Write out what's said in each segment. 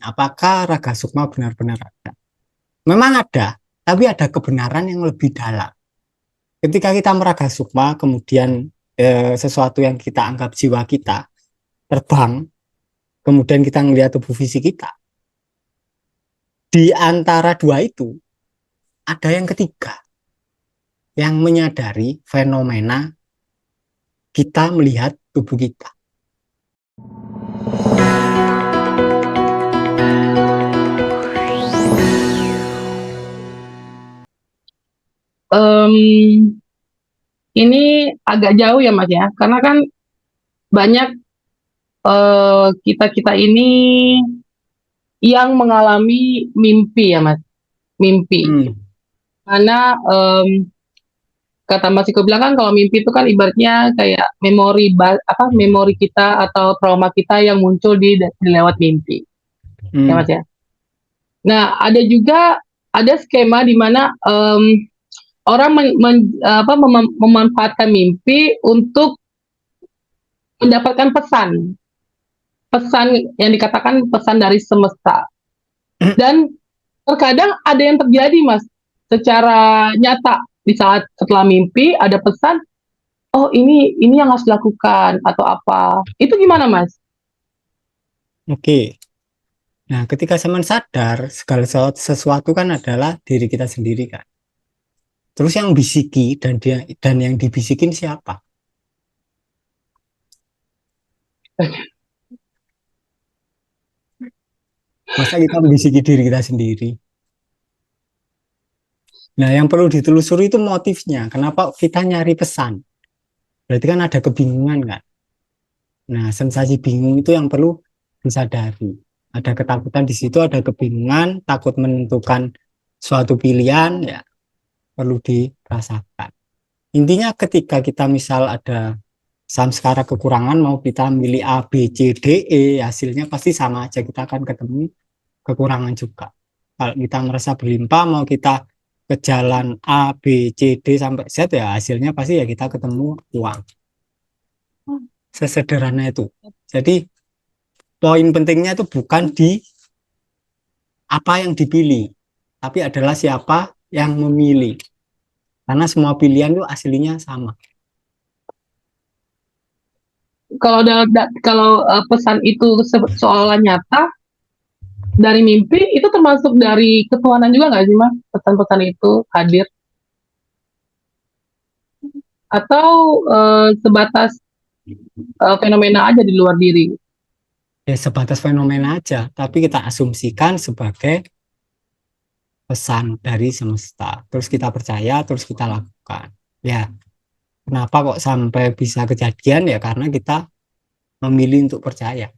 apakah Raga Sukma benar-benar ada? Memang ada, tapi ada kebenaran yang lebih dalam. Ketika kita meraga sukma, kemudian sesuatu yang kita anggap jiwa kita terbang, kemudian kita melihat tubuh fisik kita. Di antara dua itu, ada yang ketiga, yang menyadari fenomena kita melihat tubuh kita. Em, ini agak jauh ya Mas ya, karena kan banyak kita-kita ini yang mengalami mimpi ya Mas, mimpi. Hmm. Karena kata Mas Iko bilang kan kalau mimpi itu kan ibaratnya kayak memori kita atau trauma kita yang muncul di lewat mimpi, ya Hmm. Mas ya. Nah, ada skema di mana orang memanfaatkan mimpi untuk mendapatkan pesan yang dikatakan pesan dari semesta. Dan terkadang ada yang terjadi, Mas, secara nyata di saat setelah mimpi ada pesan, oh ini yang harus dilakukan atau apa. Itu gimana, Mas? Oke. Nah, ketika semen sadar, segala sesuatu kan adalah diri kita sendiri kan. Terus yang bisiki dan yang dibisikin siapa? Masa kita membisiki diri kita sendiri? Nah, yang perlu ditelusuri itu motifnya. Kenapa kita nyari pesan? Berarti kan ada kebingungan kan? Nah, sensasi bingung itu yang perlu disadari. Ada ketakutan di situ, ada kebingungan, takut menentukan suatu pilihan, ya perlu dirasakan. Intinya ketika kita misal ada samskara kekurangan, mau kita milih A, B, C, D, E, hasilnya pasti sama aja. Kita akan ketemu kekurangan juga. Kalau kita merasa berlimpah, mau kita ke jalan A, B, C, D sampai Z, ya hasilnya pasti ya kita ketemu uang. Sesederhana itu. Jadi poin pentingnya itu bukan di apa yang dipilih, tapi adalah siapa yang memilih. Karena semua pilihan itu aslinya sama. Kalau pesan itu seolah nyata dari mimpi, itu termasuk dari ketuhanan juga nggak sih, Mas? Pesan-pesan itu hadir atau sebatas fenomena aja di luar diri? Ya sebatas fenomena aja, tapi kita asumsikan sebagai pesan dari semesta. Terus kita percaya, terus kita lakukan. Ya, kenapa kok sampai bisa kejadian? Ya karena kita memilih untuk percaya.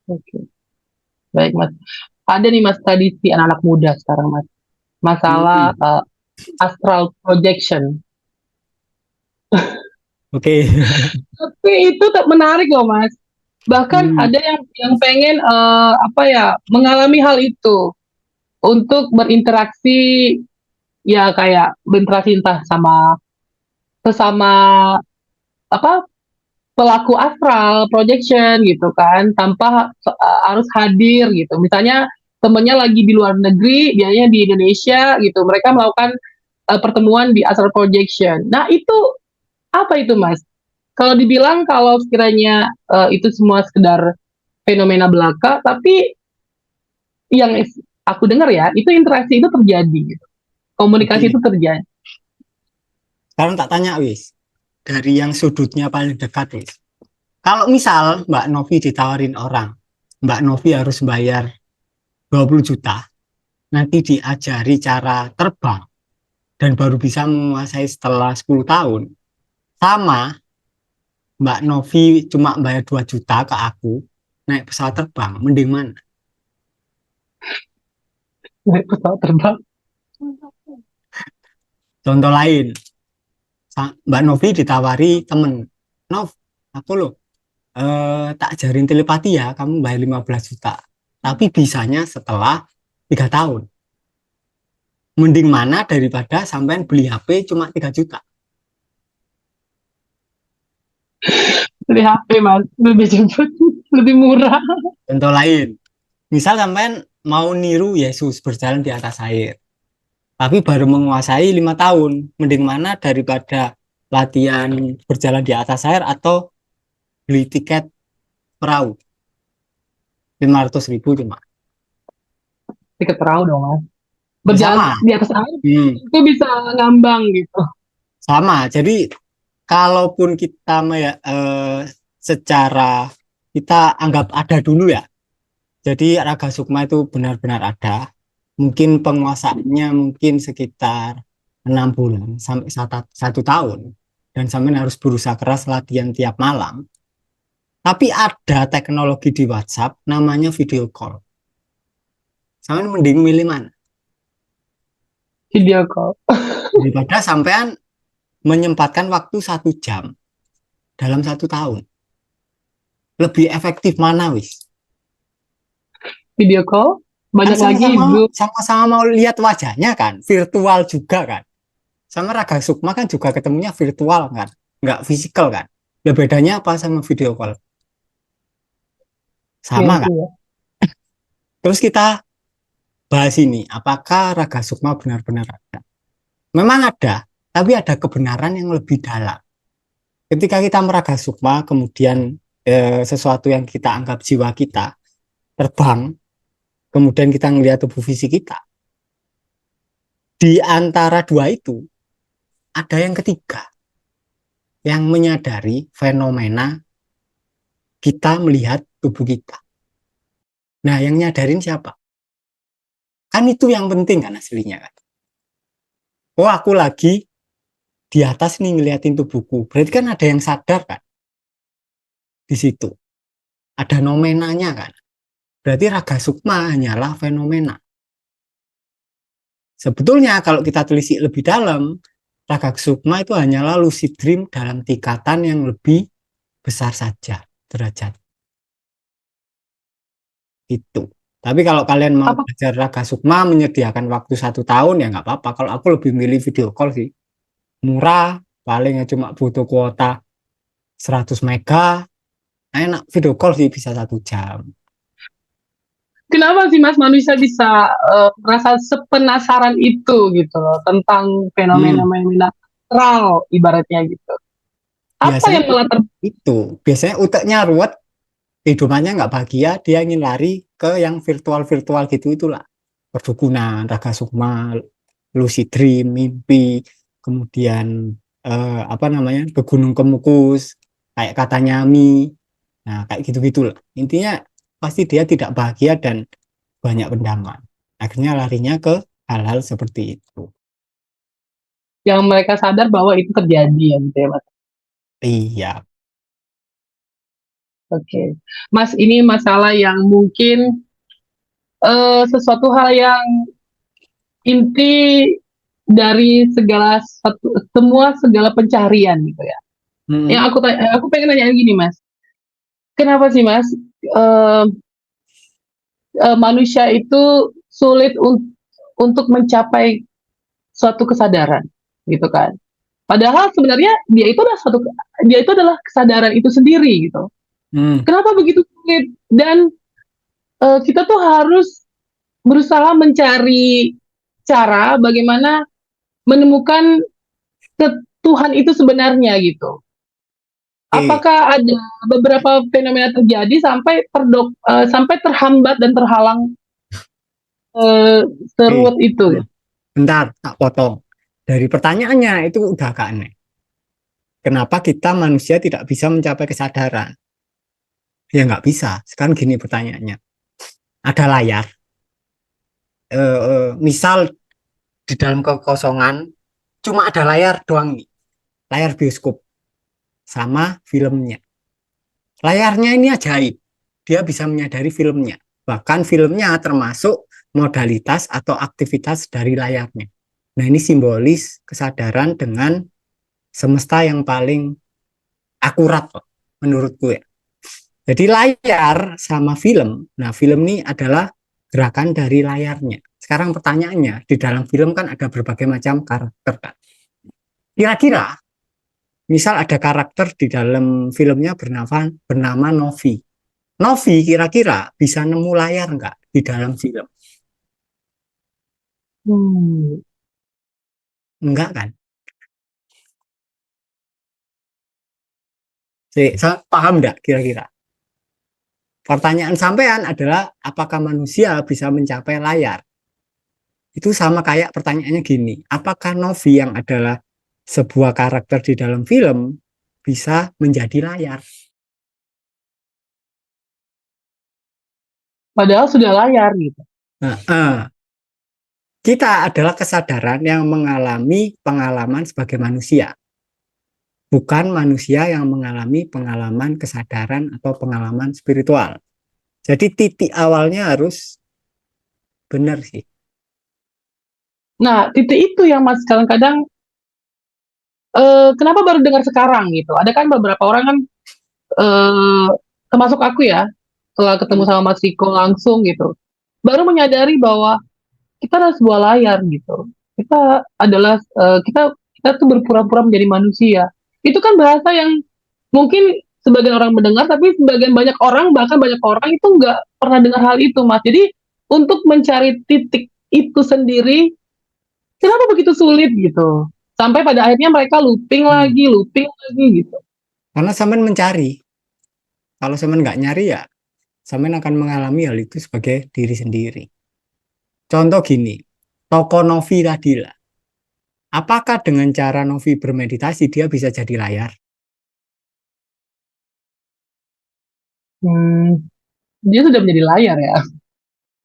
Oke. Baik, Mas. Ada nih, Mas, tradisi anak-anak muda sekarang, Mas. Masalah Hmm. astral projection. Oke. Tapi itu tak menarik loh, Mas. Bahkan Hmm. ada yang pengen apa ya mengalami hal itu untuk berinteraksi, ya kayak berinteraksi entah sama sesama apa pelaku astral projection gitu kan, tanpa harus hadir gitu. Misalnya temennya lagi di luar negeri, biasanya di Indonesia gitu, mereka melakukan pertemuan di astral projection. Nah, itu apa itu, Mas? Kalau dibilang kalau sekiranya itu semua sekedar fenomena belaka, tapi yang aku dengar ya, itu interaksi itu terjadi gitu. Komunikasi Oke. itu terjadi. Sekarang tak tanya, Wis. Dari yang sudutnya paling dekat, Wis. Kalau misal Mbak Novi ditawarin orang, Mbak Novi harus bayar 20 juta, nanti diajari cara terbang, dan baru bisa menguasai setelah 10 tahun. Sama Mbak Novi cuma bayar 2 juta ke aku, naik pesawat terbang, mending mana? Naik pesawat terbang. Contoh lain, Mbak Novi ditawari temen, Nov, aku loh tak ajarin telepati ya, kamu bayar 15 juta. Tapi bisanya setelah 3 tahun. Mending mana daripada sampean beli HP cuma 3 juta. Beli HP mas, lebih cepet, lebih murah. Contoh lain, misal sampean mau niru Yesus berjalan di atas air, tapi baru menguasai 5 tahun, mending mana daripada latihan berjalan di atas air atau beli tiket perahu 500.000 cuma. Tiket perahu dong mas. Ya, Berjalan sama. di atas air Hmm, itu bisa ngambang gitu. sama. Jadi kalaupun kita secara kita anggap ada dulu ya. Jadi Raga Sukma itu benar-benar ada. Mungkin penguasaannya mungkin sekitar 6 bulan sampai 1 tahun. Dan sampai harus berusaha keras latihan tiap malam. Tapi ada teknologi di WhatsApp namanya video call. Sampai mending milih mana? Video call. Daripada sampean menyempatkan waktu 1 jam dalam 1 tahun. Lebih efektif mana wis? Video call. Kan Banyak lagi sama-sama Zoom. sama-sama mau lihat wajahnya kan, virtual juga kan. Sama Raga Sukma kan juga ketemunya virtual kan, nggak fisikal kan. Ya bedanya apa sama video call? Ya Sama itu kan? ya. Terus kita bahas ini, apakah Raga Sukma benar-benar ada? Memang ada, tapi ada kebenaran yang lebih dalam. Ketika kita meraga sukma, kemudian sesuatu yang kita anggap jiwa kita terbang, kemudian kita melihat tubuh fisik kita. Di antara dua itu, ada yang ketiga, yang menyadari fenomena kita melihat tubuh kita. Nah, yang nyadarin siapa? Kan itu yang penting kan aslinya kan. Oh, aku lagi di atas nih ngeliatin tubuhku. Berarti kan ada yang sadar kan di situ. Ada nomenanya kan. Berarti Raga Sukma hanyalah fenomena. Sebetulnya kalau kita telisik lebih dalam, Raga Sukma itu hanyalah lucid dream dalam tingkatan yang lebih besar saja derajat itu. Tapi kalau kalian mau Apa? belajar Raga Sukma menyediakan waktu 1 tahun ya nggak apa-apa. Kalau aku lebih milih video call sih, murah, paling cuma butuh kuota 100 mega, enak video call sih bisa 1 jam. Kenapa sih Mas manusia bisa merasa sepenasaran itu gitu loh tentang Hmm, fenomena-fenomena astral ibaratnya gitu. Apa biasanya yang melatar biasanya uteknya ruwet, hidupannya nggak bahagia, dia ingin lari ke yang virtual-virtual gitu itulah. Perdukunan, Raga Sukma, lucid dream, mimpi, kemudian apa namanya ke Gunung Kemukus, kayak katanya Mi, nah kayak gitu-gitulah. Intinya pasti dia tidak bahagia dan banyak pendaman. Akhirnya larinya ke hal-hal seperti itu. yang mereka sadar bahwa itu terjadi ya gitu ya Mas. Iya. Oke. Mas ini masalah yang mungkin sesuatu hal yang inti dari segala pencarian gitu ya. Yang Mm-mm. aku pengen nanya gini Mas. Kenapa sih Mas eh, manusia itu sulit untuk mencapai suatu kesadaran gitu kan? Padahal sebenarnya dia itu adalah kesadaran itu sendiri gitu. Mm. Kenapa begitu sulit? Dan kita tuh harus berusaha mencari cara bagaimana menemukan Tuhan itu sebenarnya gitu. Oke. Apakah ada beberapa fenomena terjadi sampai terhambat dan terhalang eh, Oke. seruat itu gitu. Bentar, tak potong. Dari pertanyaannya itu udah agak aneh. Kenapa kita manusia tidak bisa mencapai kesadaran? Ya nggak bisa. Sekarang gini pertanyaannya. Ada layar, misal di dalam kekosongan, cuma ada layar doang nih. Layar bioskop sama filmnya. Layarnya ini ajaib. Dia bisa menyadari filmnya. Bahkan filmnya termasuk modalitas atau aktivitas dari layarnya. Nah ini simbolis kesadaran dengan semesta yang paling akurat menurut gue. Jadi layar sama film. Nah, film ini adalah gerakan dari layarnya. Sekarang pertanyaannya, di dalam film kan ada berbagai macam karakter kan. Kira-kira Misal ada karakter di dalam filmnya bernama Novi. Novi kira-kira bisa nemu layar nggak di dalam film? Hmm. Enggak kan? Paham nggak kira-kira? Pertanyaan sampean adalah apakah manusia bisa mencapai layar? Itu sama kayak pertanyaannya gini, apakah Novi yang adalah sebuah karakter di dalam film bisa menjadi layar? Padahal sudah layar gitu. Nah, kita adalah kesadaran yang mengalami pengalaman sebagai manusia, bukan manusia yang mengalami pengalaman kesadaran atau pengalaman spiritual. Jadi titik awalnya harus benar sih. Nah, titik itu yang Mas kadang-kadang kenapa baru dengar sekarang gitu. Ada kan beberapa orang kan eh termasuk aku ya, setelah ketemu Hmm. sama Mas Riko langsung gitu, baru menyadari bahwa kita adalah sebuah layar gitu. Kita adalah kita tuh berpura-pura menjadi manusia. Itu kan bahasa yang mungkin sebagian orang mendengar, tapi sebagian banyak orang, bahkan banyak orang itu nggak pernah dengar hal itu, Mas. Jadi untuk mencari titik itu sendiri, kenapa begitu sulit gitu? Sampai pada akhirnya mereka Hmm. looping lagi gitu. Karena sampean mencari, kalau sampean nggak nyari ya, sampean akan mengalami hal itu sebagai diri sendiri. Contoh gini, toko Novi tadi lah. Apakah dengan cara Novi bermeditasi dia bisa jadi layar? Hmm, dia sudah menjadi layar ya.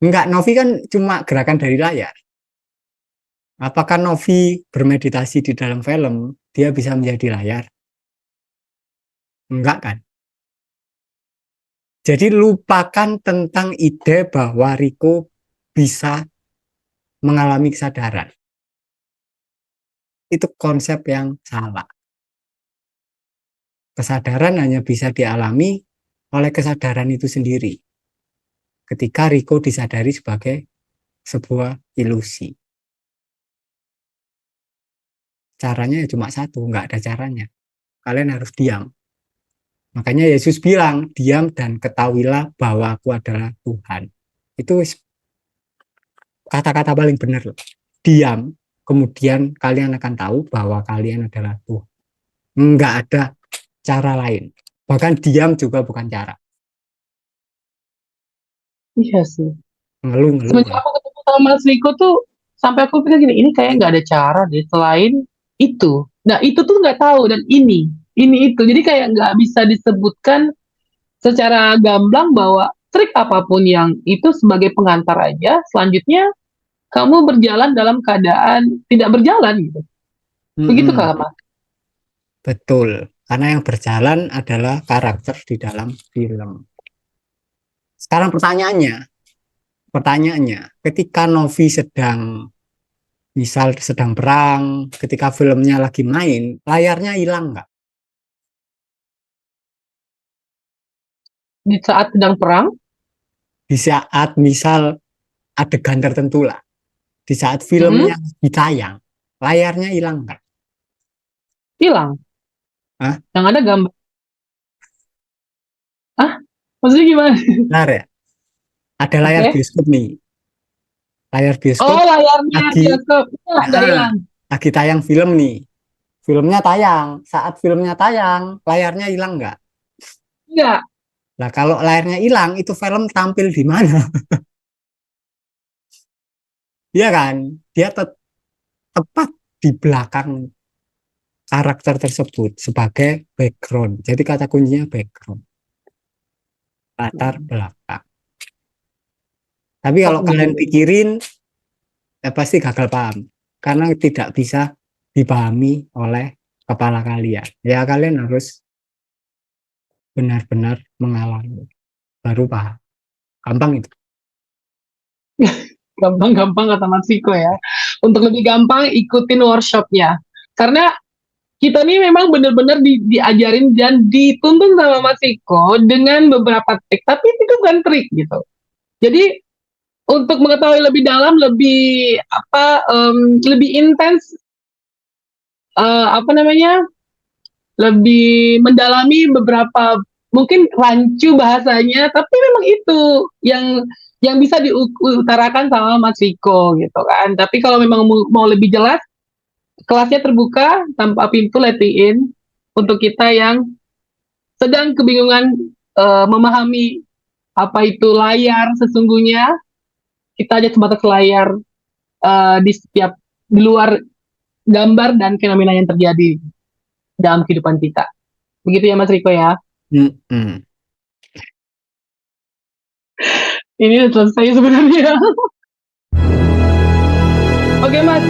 Enggak, Novi kan cuma gerakan dari layar. Apakah Novi bermeditasi di dalam film dia bisa menjadi layar? Enggak kan? Jadi lupakan tentang ide bahwa Riko bisa mengalami kesadaran. Itu konsep yang salah. Kesadaran hanya bisa dialami oleh kesadaran itu sendiri. Ketika Riko disadari sebagai sebuah ilusi. Caranya ya cuma satu, nggak ada caranya. Kalian harus diam. Makanya Yesus bilang, diam dan ketahuilah bahwa aku adalah Tuhan. Itu kata-kata paling benar loh. Diam, kemudian kalian akan tahu bahwa kalian adalah Tuhan. Nggak ada cara lain. Bahkan diam juga bukan cara. Iya sih. Ngeluh-ngeluh Semenjak kan. aku ketemu sama Mas Riko tuh, sampai aku pikir gini, ini kayak nggak ada cara deh selain itu. Nah, itu tuh nggak tahu, dan ini itu. Jadi kayak nggak bisa disebutkan secara gamblang bahwa trik apapun yang itu sebagai pengantar aja, selanjutnya kamu berjalan dalam keadaan tidak berjalan gitu. Begitu Mm-mm, Kak Mas? betul. Karena yang berjalan adalah karakter di dalam film. Sekarang pertanyaannya, ketika Novi sedang misal sedang perang, ketika filmnya lagi main, layarnya hilang nggak? Di saat sedang perang, Di saat misal adegan tertentu lah, di saat mm-mm, filmnya ditayang, layarnya hilang nggak? hilang. Hah? Yang ada gambar. Ah, maksudnya gimana? Benar ya? Ada layar Oke. bioskop nih, layar bioskop Oh, layarnya lagi bioskop. Itu ada hilang. lagi tayang film nih, filmnya tayang, saat filmnya tayang, layarnya hilang nggak? Enggak. Nah, kalau layarnya hilang, itu film tampil di mana? Iya kan? Dia tepat di belakang karakter tersebut sebagai background. Jadi kata kuncinya background, latar belakang. Tapi Oh kalau kalian gitu. pikirin, ya pasti gagal paham. Karena tidak bisa dipahami oleh kepala kalian. Ya kalian harus benar-benar mengalami. Baru paham. Gampang itu. Gampang-gampang kata Mas Viko ya. Untuk lebih gampang ikutin workshopnya. Karena kita nih memang benar-benar diajarin dan dituntun sama Mas Viko dengan beberapa trik. Tapi itu bukan trik gitu. Jadi untuk mengetahui lebih dalam, lebih lebih intens, apa namanya? lebih mendalami beberapa mungkin rancu bahasanya, tapi memang itu yang bisa diutarakan sama Mas Riko gitu kan. Tapi kalau memang mau lebih jelas, kelasnya terbuka tanpa pintu, let me in untuk kita yang sedang kebingungan memahami apa itu layar sesungguhnya. Kita aja sebatas layar di luar gambar dan fenomena yang terjadi dalam kehidupan kita. Begitu ya Mas Riko ya. Mm-mm. Ini udah selesai sebenarnya. Oke Mas,